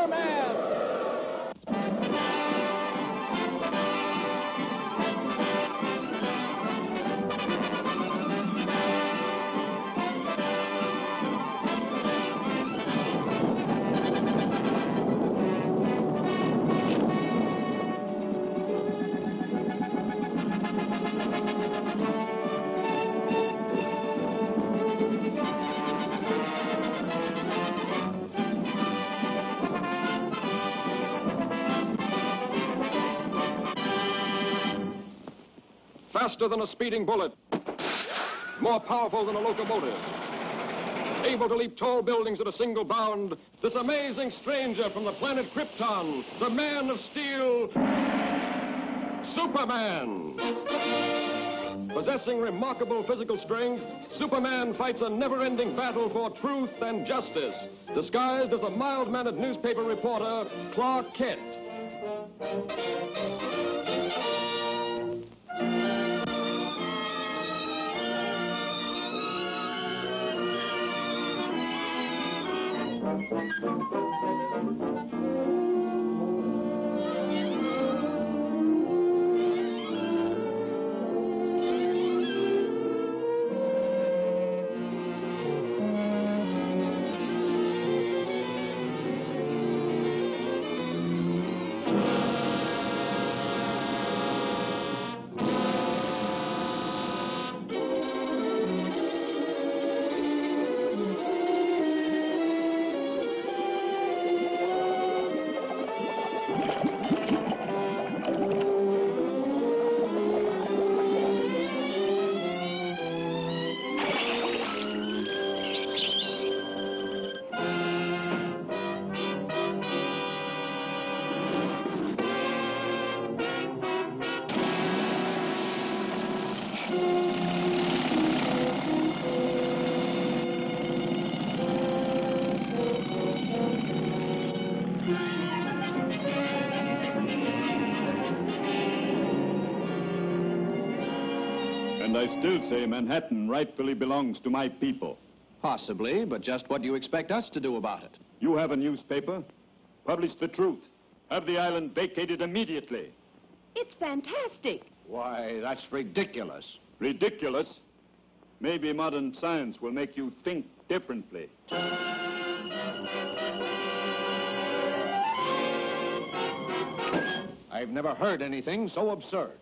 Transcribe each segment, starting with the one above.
Superman! Faster than a speeding bullet, more powerful than a locomotive, able to leap tall buildings at a single bound, this amazing stranger from the planet Krypton, the Man of Steel, Superman. Possessing remarkable physical strength, Superman fights a never-ending battle for truth and justice, disguised as a mild-mannered newspaper reporter, Clark Kent. And I still say Manhattan rightfully belongs to my people. Possibly, but just what do you expect us to do about it? You have a newspaper. Publish the truth. Have the island vacated immediately. It's fantastic. Why, that's ridiculous. Ridiculous? Maybe modern science will make you think differently. I've never heard anything so absurd.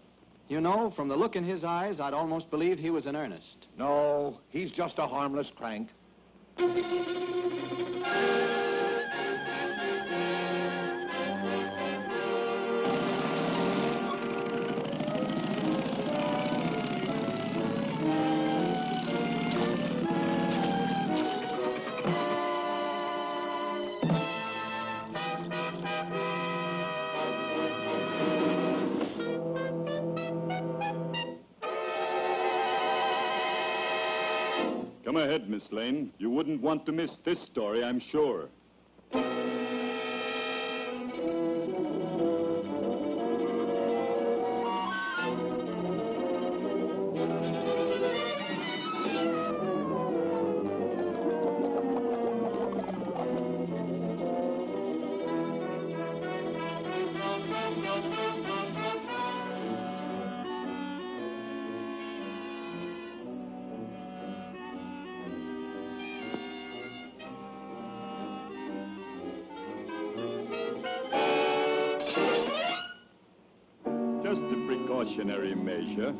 You know, from the look in his eyes, I'd almost believe he was in earnest. No, he's just a harmless crank. Come ahead, Miss Lane. You wouldn't want to miss this story, I'm sure. Just a precautionary measure.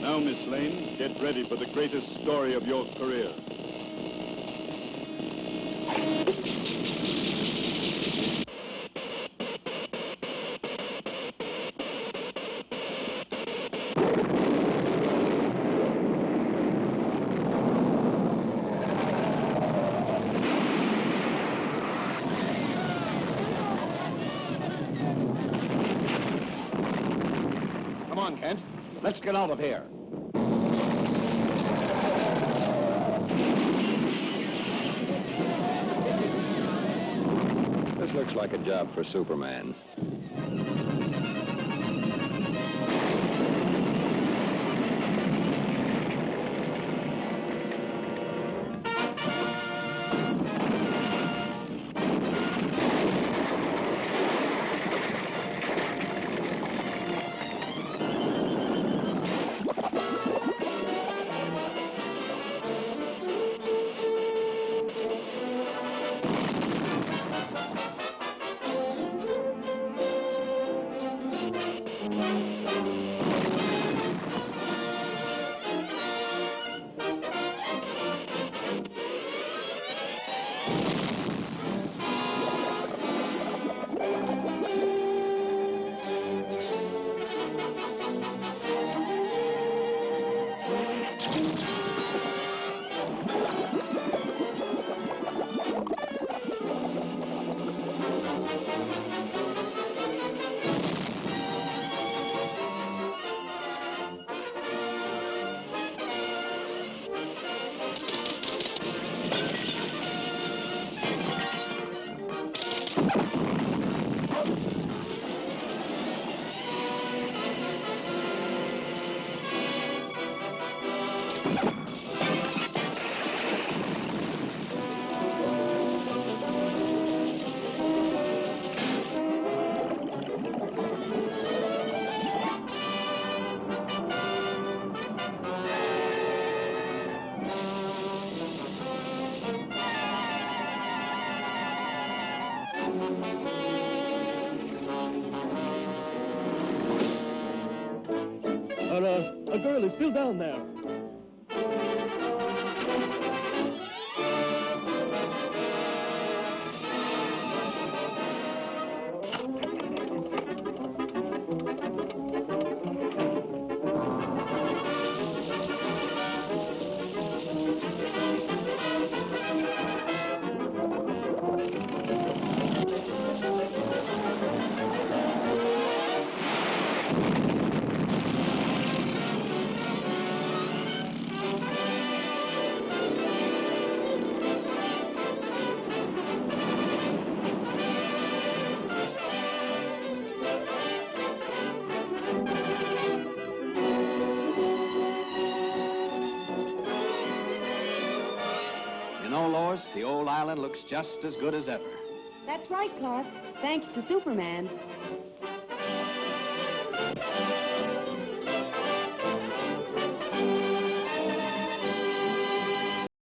Now, Miss Lane, get ready for the greatest story of your career. Let's get out of here. This looks like a job for Superman. A girl is still down there. You know, Lois, the old island looks just as good as ever. That's right, Clark. Thanks to Superman.